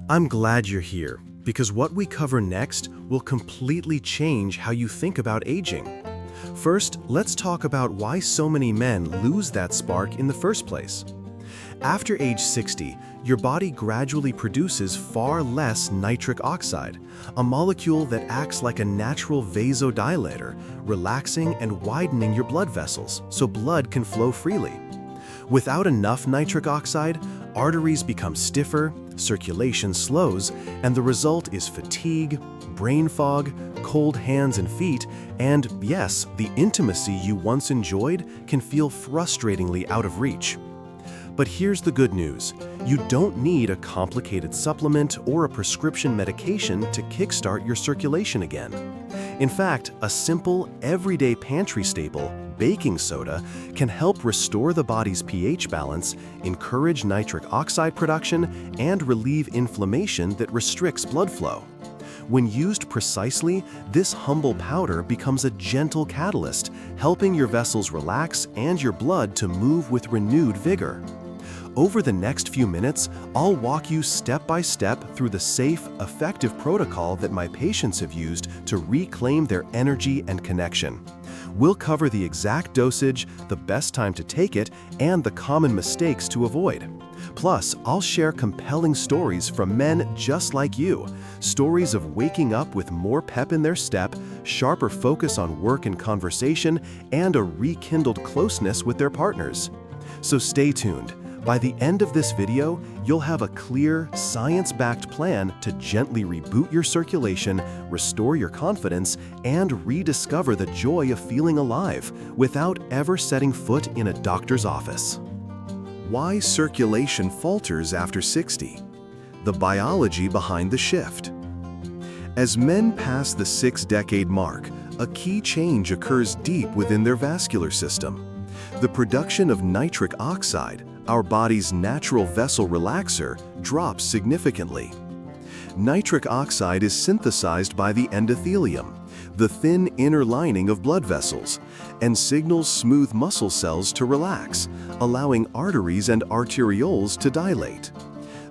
I'm glad you're here, because what we cover next will completely change how you think about aging. First, let's talk about why so many men lose that spark in the first place. After age 60, your body gradually produces far less nitric oxide, a molecule that acts like a natural vasodilator, relaxing and widening your blood vessels so blood can flow freely. Without enough nitric oxide, arteries become stiffer, circulation slows, and the result is fatigue, brain fog, cold hands and feet, and yes, the intimacy you once enjoyed can feel frustratingly out of reach. But here's the good news. You don't need a complicated supplement or a prescription medication to kickstart your circulation again. In fact, a simple, everyday pantry staple, baking soda, can help restore the body's pH balance, encourage nitric oxide production, and relieve inflammation that restricts blood flow. When used precisely, this humble powder becomes a gentle catalyst, helping your vessels relax and your blood to move with renewed vigor. Over the next few minutes, I'll walk you step by step through the safe, effective protocol that my patients have used to reclaim their energy and connection. We'll cover the exact dosage, the best time to take it, and the common mistakes to avoid. Plus, I'll share compelling stories from men just like you, stories of waking up with more pep in their step, sharper focus on work and conversation, and a rekindled closeness with their partners. So stay tuned. By the end of this video, you'll have a clear, science-backed plan to gently reboot your circulation, restore your confidence, and rediscover the joy of feeling alive without ever setting foot in a doctor's office. Why circulation falters after 60? The biology behind the shift. As men pass the 6-decade mark, a key change occurs deep within their vascular system. The production of nitric oxide, our body's natural vessel relaxer, drops significantly. Nitric oxide is synthesized by the endothelium, the thin inner lining of blood vessels, and signals smooth muscle cells to relax, allowing arteries and arterioles to dilate.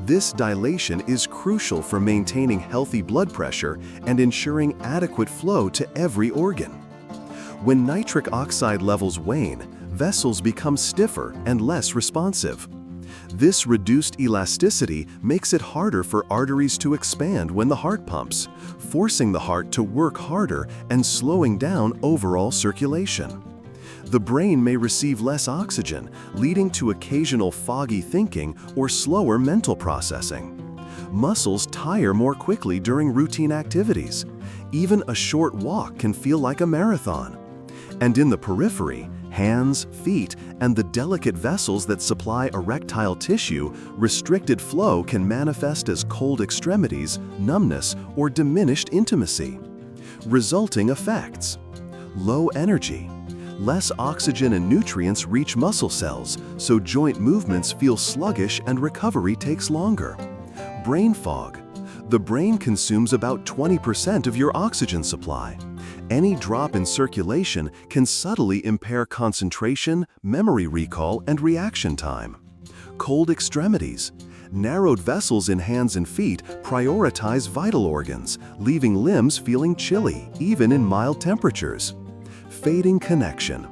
This dilation is crucial for maintaining healthy blood pressure and ensuring adequate flow to every organ. When nitric oxide levels wane, vessels become stiffer and less responsive. This reduced elasticity makes it harder for arteries to expand when the heart pumps, forcing the heart to work harder and slowing down overall circulation. The brain may receive less oxygen, leading to occasional foggy thinking or slower mental processing. Muscles tire more quickly during routine activities. Even a short walk can feel like a marathon. And in the periphery, hands, feet, and the delicate vessels that supply erectile tissue, restricted flow can manifest as cold extremities, numbness, or diminished intimacy. Resulting effects: low energy. Less oxygen and nutrients reach muscle cells, so joint movements feel sluggish and recovery takes longer. Brain fog. The brain consumes about 20% of your oxygen supply. Any drop in circulation can subtly impair concentration, memory recall, and reaction time. Cold extremities. Narrowed vessels in hands and feet prioritize vital organs, leaving limbs feeling chilly, even in mild temperatures. Fading connection.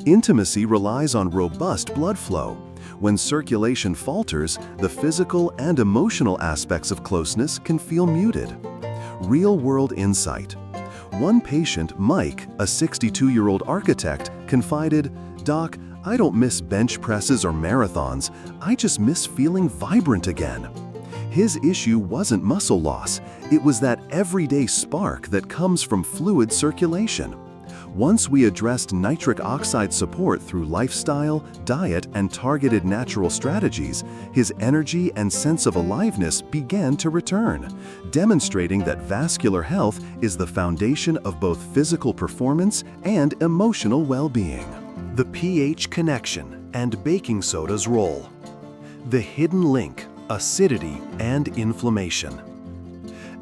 Intimacy relies on robust blood flow. When circulation falters, the physical and emotional aspects of closeness can feel muted. Real-world insight. One patient, Mike, a 62-year-old architect, confided, "Doc, I don't miss bench presses or marathons, I just miss feeling vibrant again." His issue wasn't muscle loss, it was that everyday spark that comes from fluid circulation. Once we addressed nitric oxide support through lifestyle, diet, and targeted natural strategies, his energy and sense of aliveness began to return, demonstrating that vascular health is the foundation of both physical performance and emotional well-being. The pH connection and baking soda's role. The hidden link: acidity and inflammation.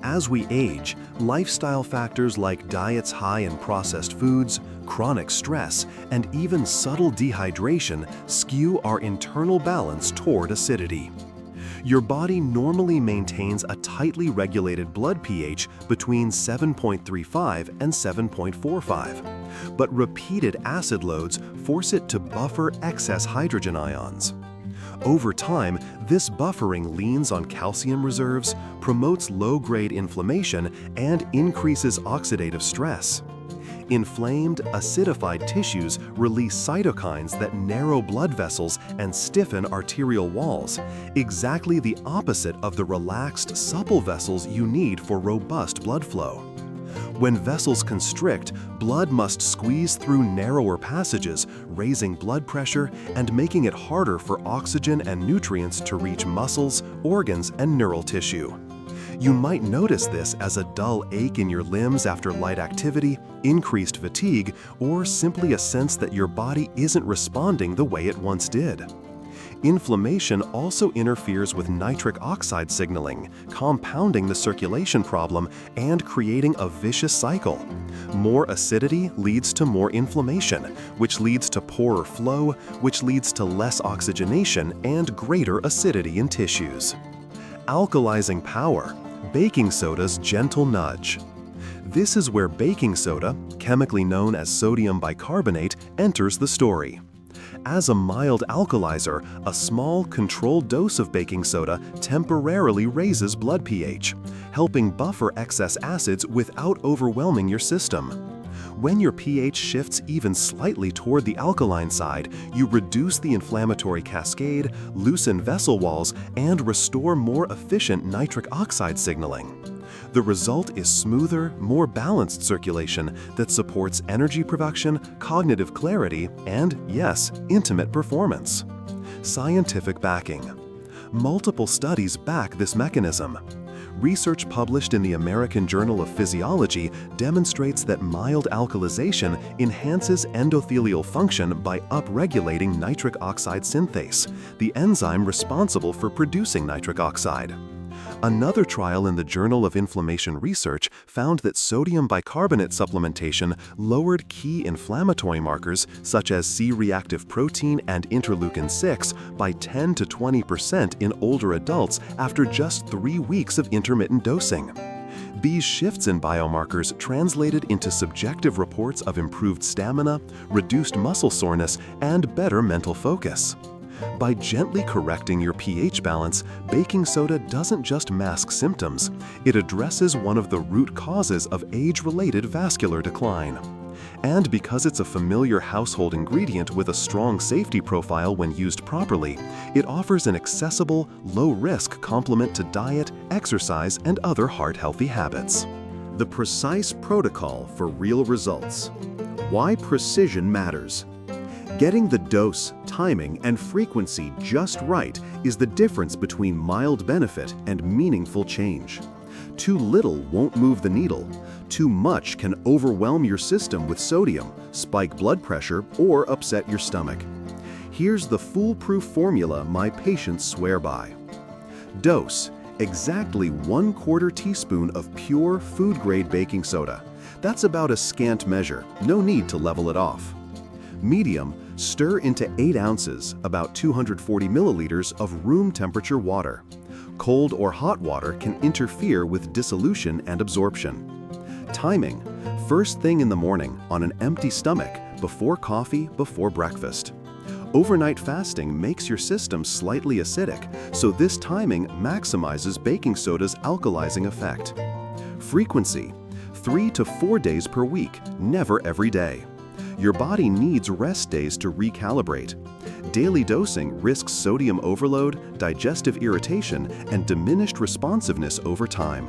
As we age, lifestyle factors like diets high in processed foods, chronic stress, and even subtle dehydration skew our internal balance toward acidity. Your body normally maintains a tightly regulated blood pH between 7.35 and 7.45, but repeated acid loads force it to buffer excess hydrogen ions. Over time, this buffering leans on calcium reserves, promotes low-grade inflammation, and increases oxidative stress. Inflamed, acidified tissues release cytokines that narrow blood vessels and stiffen arterial walls, exactly the opposite of the relaxed, supple vessels you need for robust blood flow. When vessels constrict, blood must squeeze through narrower passages, raising blood pressure and making it harder for oxygen and nutrients to reach muscles, organs, and neural tissue. You might notice this as a dull ache in your limbs after light activity, increased fatigue, or simply a sense that your body isn't responding the way it once did. Inflammation also interferes with nitric oxide signaling, compounding the circulation problem and creating a vicious cycle. More acidity leads to more inflammation, which leads to poorer flow, which leads to less oxygenation and greater acidity in tissues. Alkalizing power. Baking soda's gentle nudge. This is where baking soda, chemically known as sodium bicarbonate, enters the story. As a mild alkalizer, a small, controlled dose of baking soda temporarily raises blood pH, helping buffer excess acids without overwhelming your system. When your pH shifts even slightly toward the alkaline side, you reduce the inflammatory cascade, loosen vessel walls, and restore more efficient nitric oxide signaling. The result is smoother, more balanced circulation that supports energy production, cognitive clarity, and, yes, intimate performance. Scientific backing. Multiple studies back this mechanism. Research published in the American Journal of Physiology demonstrates that mild alkalization enhances endothelial function by upregulating nitric oxide synthase, the enzyme responsible for producing nitric oxide. Another trial in the Journal of Inflammation Research found that sodium bicarbonate supplementation lowered key inflammatory markers such as C-reactive protein and interleukin-6 by 10 to 20% in older adults after just 3 weeks of intermittent dosing. These shifts in biomarkers translated into subjective reports of improved stamina, reduced muscle soreness, and better mental focus. By gently correcting your pH balance, baking soda doesn't just mask symptoms, it addresses one of the root causes of age-related vascular decline. And because it's a familiar household ingredient with a strong safety profile when used properly, it offers an accessible, low-risk complement to diet, exercise, and other heart-healthy habits. The precise protocol for real results. Why precision matters. Getting the dose, timing, and frequency just right is the difference between mild benefit and meaningful change. Too little won't move the needle. Too much can overwhelm your system with sodium, spike blood pressure, or upset your stomach. Here's the foolproof formula my patients swear by. Dose: exactly 1/4 teaspoon of pure food-grade baking soda. That's about a scant measure, no need to level it off. Medium: stir into 8 ounces, about 240 milliliters of room temperature water. Cold or hot water can interfere with dissolution and absorption. Timing: first thing in the morning, on an empty stomach, before coffee, before breakfast. Overnight fasting makes your system slightly acidic, so this timing maximizes baking soda's alkalizing effect. Frequency: 3 to 4 days per week, never every day. Your body needs rest days to recalibrate. Daily dosing risks sodium overload, digestive irritation, and diminished responsiveness over time.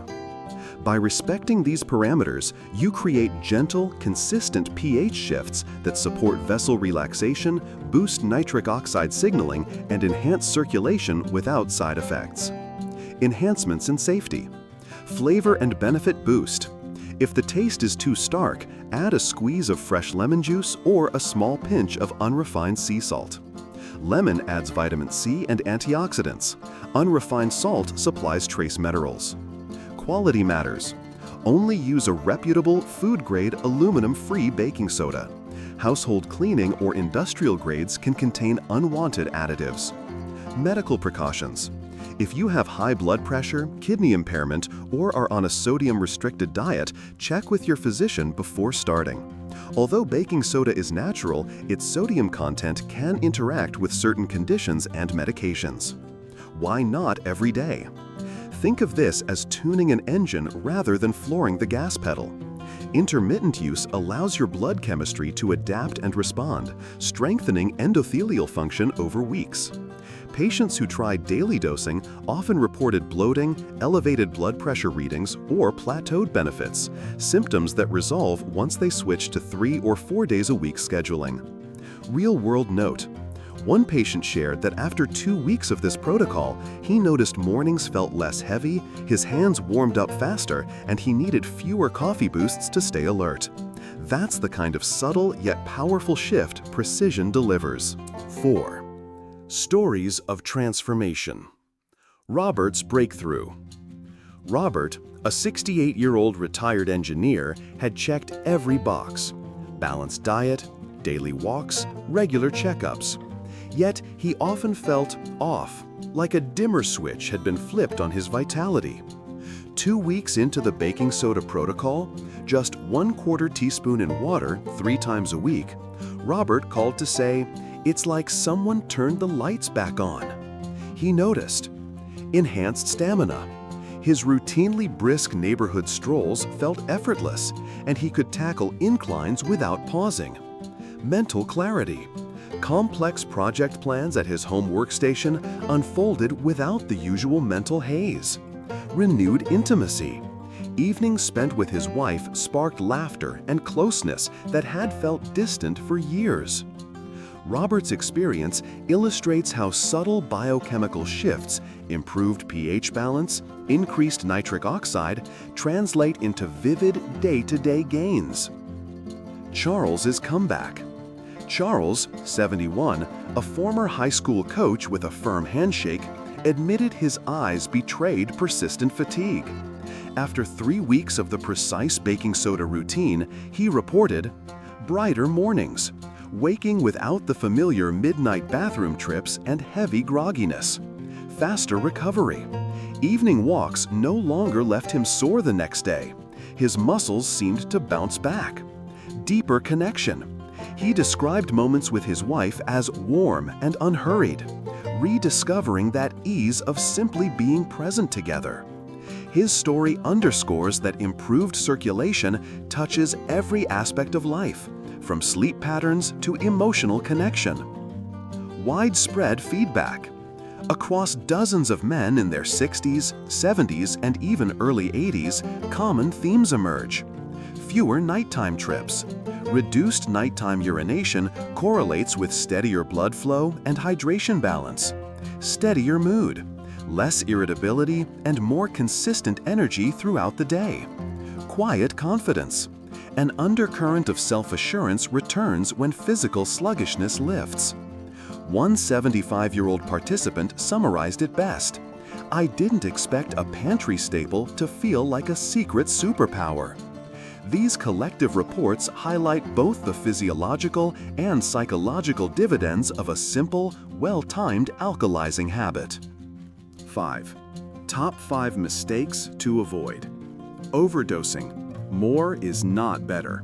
By respecting these parameters, you create gentle, consistent pH shifts that support vessel relaxation, boost nitric oxide signaling, and enhance circulation without side effects. Enhancements in safety. Flavor and benefit boost. If the taste is too stark, add a squeeze of fresh lemon juice or a small pinch of unrefined sea salt. Lemon adds vitamin C and antioxidants. Unrefined salt supplies trace minerals. Quality matters. Only use a reputable, food-grade, aluminum-free baking soda. Household cleaning or industrial grades can contain unwanted additives. Medical precautions. If you have high blood pressure, kidney impairment, or are on a sodium-restricted diet, check with your physician before starting. Although baking soda is natural, its sodium content can interact with certain conditions and medications. Why not every day? Think of this as tuning an engine rather than flooring the gas pedal. Intermittent use allows your blood chemistry to adapt and respond, strengthening endothelial function over weeks. Patients who tried daily dosing often reported bloating, elevated blood pressure readings, or plateaued benefits, symptoms that resolve once they switch to 3 or 4 days a week scheduling. Real-world note: one patient shared that after 2 weeks of this protocol, he noticed mornings felt less heavy, his hands warmed up faster, and he needed fewer coffee boosts to stay alert. That's the kind of subtle yet powerful shift precision delivers. 4. Stories of transformation. Robert's breakthrough. Robert, a 68-year-old retired engineer, had checked every box: balanced diet, daily walks, regular checkups. Yet he often felt off, like a dimmer switch had been flipped on his vitality. 2 weeks into the baking soda protocol, just 1/4 teaspoon in water 3 times a week, Robert called to say, "It's like someone turned the lights back on." He noticed enhanced stamina. His routinely brisk neighborhood strolls felt effortless, and he could tackle inclines without pausing. Mental clarity. Complex project plans at his home workstation unfolded without the usual mental haze. Renewed intimacy. Evenings spent with his wife sparked laughter and closeness that had felt distant for years. Robert's experience illustrates how subtle biochemical shifts, improved pH balance, increased nitric oxide, translate into vivid day-to-day gains. Charles's comeback. Charles, 71, a former high school coach with a firm handshake, admitted his eyes betrayed persistent fatigue. After 3 weeks of the precise baking soda routine, he reported brighter mornings, waking without the familiar midnight bathroom trips and heavy grogginess, faster recovery. Evening walks no longer left him sore the next day. His muscles seemed to bounce back. Deeper connection. He described moments with his wife as warm and unhurried, rediscovering that ease of simply being present together. His story underscores that improved circulation touches every aspect of life, from sleep patterns to emotional connection. Widespread feedback. Across dozens of men in their 60s, 70s, and even early 80s, common themes emerge. Fewer nighttime trips. Reduced nighttime urination correlates with steadier blood flow and hydration balance. Steadier mood. Less irritability and more consistent energy throughout the day. Quiet confidence. An undercurrent of self-assurance returns when physical sluggishness lifts. One 75-year-old participant summarized it best: "I didn't expect a pantry staple to feel like a secret superpower." These collective reports highlight both the physiological and psychological dividends of a simple, well-timed alkalizing habit. 5. Top 5 mistakes to avoid. Overdosing. More is not better.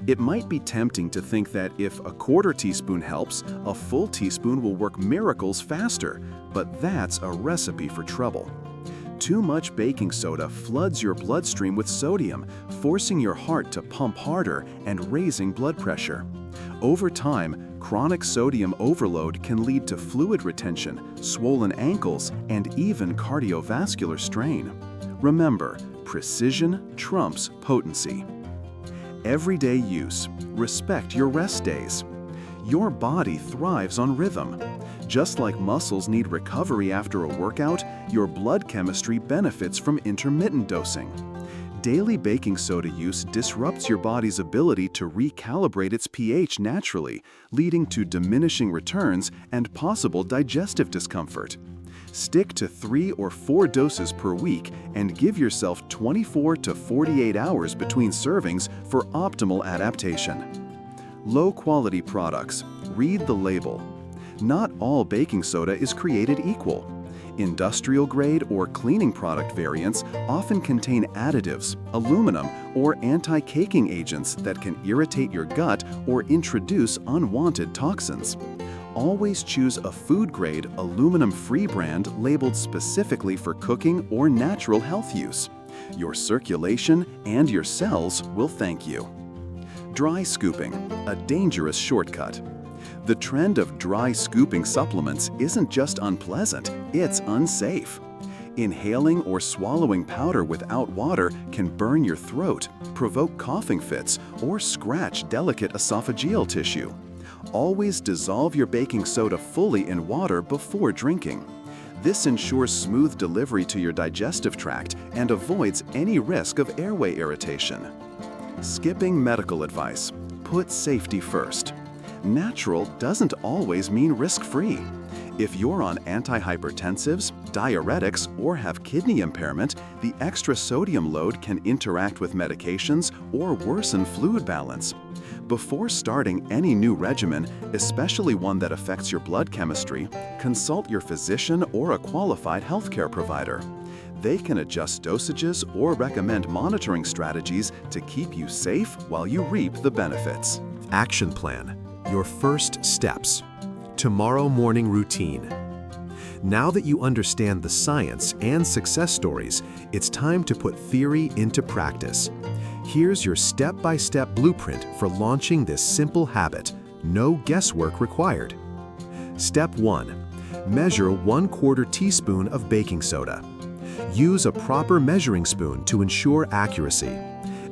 It might be tempting to think that if a 1/4 teaspoon helps, a full teaspoon will work miracles faster, but that's a recipe for trouble. Too much baking soda floods your bloodstream with sodium, forcing your heart to pump harder and raising blood pressure. Over time, chronic sodium overload can lead to fluid retention, swollen ankles, and even cardiovascular strain. Remember, precision trumps potency. Everyday use. Respect your rest days. Your body thrives on rhythm. Just like muscles need recovery after a workout, your blood chemistry benefits from intermittent dosing. Daily baking soda use disrupts your body's ability to recalibrate its pH naturally, leading to diminishing returns and possible digestive discomfort. Stick to 3 or 4 doses per week and give yourself 24 to 48 hours between servings for optimal adaptation. Low-quality products. Read the label. Not all baking soda is created equal. Industrial-grade or cleaning product variants often contain additives, aluminum, or anti-caking agents that can irritate your gut or introduce unwanted toxins. Always choose a food-grade, aluminum-free brand labeled specifically for cooking or natural health use. Your circulation and your cells will thank you. Dry scooping, a dangerous shortcut. The trend of dry scooping supplements isn't just unpleasant, it's unsafe. Inhaling or swallowing powder without water can burn your throat, provoke coughing fits, or scratch delicate esophageal tissue. Always dissolve your baking soda fully in water before drinking. This ensures smooth delivery to your digestive tract and avoids any risk of airway irritation. Skipping medical advice. Put safety first. Natural doesn't always mean risk-free. If you're on antihypertensives, diuretics, or have kidney impairment, the extra sodium load can interact with medications or worsen fluid balance. Before starting any new regimen, especially one that affects your blood chemistry, consult your physician or a qualified healthcare provider. They can adjust dosages or recommend monitoring strategies to keep you safe while you reap the benefits. Action plan. Your first steps. Tomorrow morning routine. Now that you understand the science and success stories, it's time to put theory into practice. Here's your step-by-step blueprint for launching this simple habit. No guesswork required. Step 1. Measure 1/4 teaspoon of baking soda. Use a proper measuring spoon to ensure accuracy.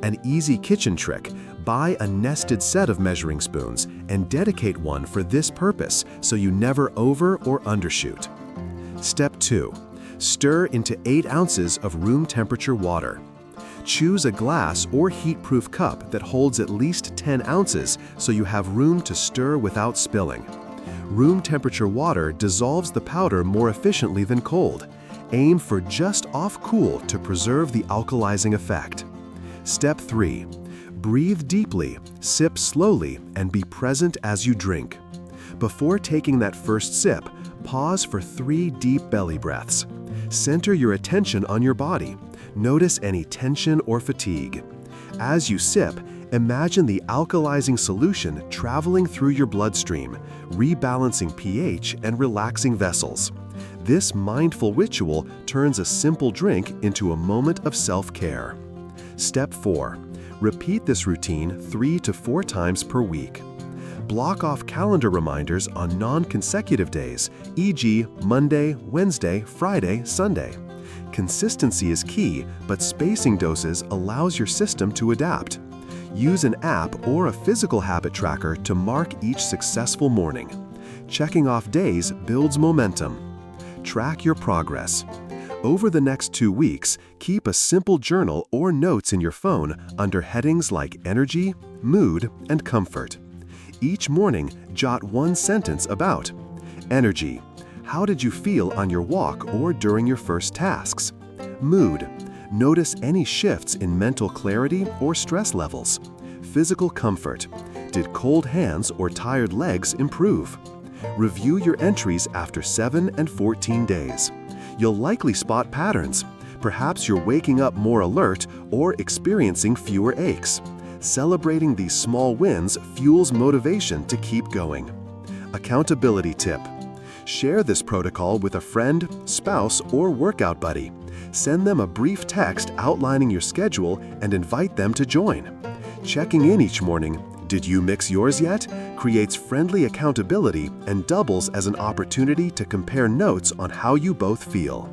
An easy kitchen trick: buy a nested set of measuring spoons and dedicate one for this purpose so you never over or undershoot. Step 2. Stir into 8 ounces of room temperature water. Choose a glass or heat-proof cup that holds at least 10 ounces so you have room to stir without spilling. Room temperature water dissolves the powder more efficiently than cold. Aim for just off cool to preserve the alkalizing effect. Step 3. Breathe deeply, sip slowly, and be present as you drink. Before taking that first sip, pause for 3 deep belly breaths. Center your attention on your body. Notice any tension or fatigue. As you sip, imagine the alkalizing solution traveling through your bloodstream, rebalancing pH and relaxing vessels. This mindful ritual turns a simple drink into a moment of self-care. Step 4. Repeat this routine 3 to 4 times per week. Block off calendar reminders on non-consecutive days, e.g. Monday, Wednesday, Friday, Sunday. Consistency is key, but spacing doses allows your system to adapt. Use an app or a physical habit tracker to mark each successful morning. Checking off days builds momentum. Track your progress. Over the next 2 weeks, keep a simple journal or notes in your phone under headings like energy, mood, and comfort. Each morning, jot 1 sentence about energy. How did you feel on your walk or during your first tasks? Mood. Notice any shifts in mental clarity or stress levels. Physical comfort. Did cold hands or tired legs improve? Review your entries after 7 and 14 days. You'll likely spot patterns. Perhaps you're waking up more alert or experiencing fewer aches. Celebrating these small wins fuels motivation to keep going. Accountability tip. Share this protocol with a friend, spouse, or workout buddy. Send them a brief text outlining your schedule and invite them to join. Checking in each morning, "Did you mix yours yet?" creates friendly accountability and doubles as an opportunity to compare notes on how you both feel.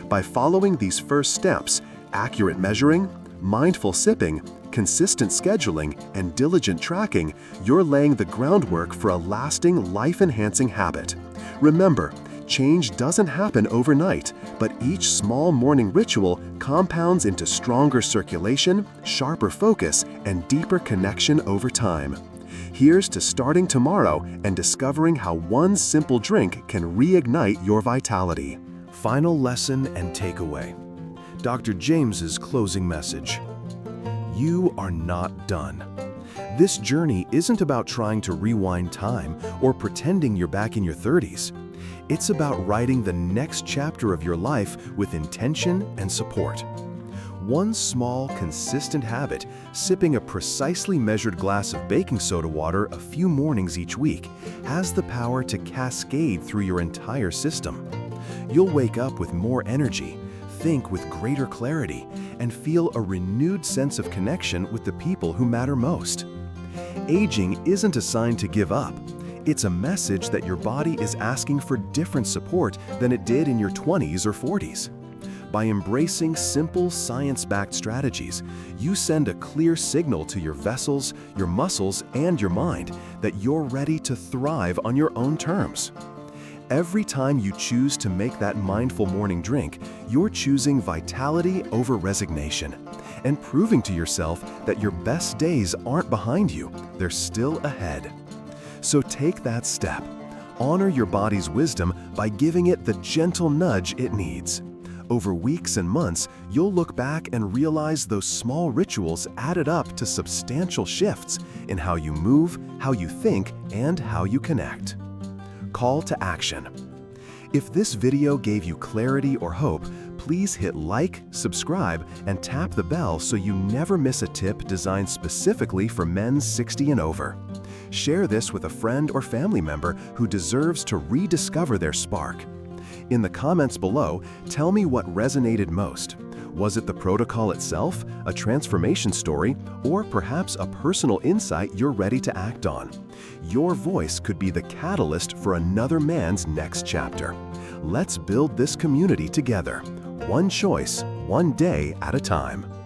By following these first steps, accurate measuring, mindful sipping, consistent scheduling, and diligent tracking, you're laying the groundwork for a lasting, life-enhancing habit. Remember, change doesn't happen overnight, but each small morning ritual compounds into stronger circulation, sharper focus, and deeper connection over time. Here's to starting tomorrow and discovering how one simple drink can reignite your vitality. Final lesson and takeaway. Dr. James's closing message. You are not done. This journey isn't about trying to rewind time or pretending you're back in your 30s. It's about writing the next chapter of your life with intention and support. One small, consistent habit, sipping a precisely measured glass of baking soda water a few mornings each week, has the power to cascade through your entire system. You'll wake up with more energy, think with greater clarity, and feel a renewed sense of connection with the people who matter most. Aging isn't a sign to give up. It's a message that your body is asking for different support than it did in your 20s or 40s. By embracing simple, science-backed strategies, you send a clear signal to your vessels, your muscles, and your mind that you're ready to thrive on your own terms. Every time you choose to make that mindful morning drink, you're choosing vitality over resignation and proving to yourself that your best days aren't behind you, they're still ahead. So take that step. Honor your body's wisdom by giving it the gentle nudge it needs. Over weeks and months, you'll look back and realize those small rituals added up to substantial shifts in how you move, how you think, and how you connect. Call to action. If this video gave you clarity or hope, please hit like, subscribe, and tap the bell so you never miss a tip designed specifically for men 60 and over. Share this with a friend or family member who deserves to rediscover their spark. In the comments below, tell me what resonated most. Was it the protocol itself, a transformation story, or perhaps a personal insight you're ready to act on? Your voice could be the catalyst for another man's next chapter. Let's build this community together, one choice, one day at a time.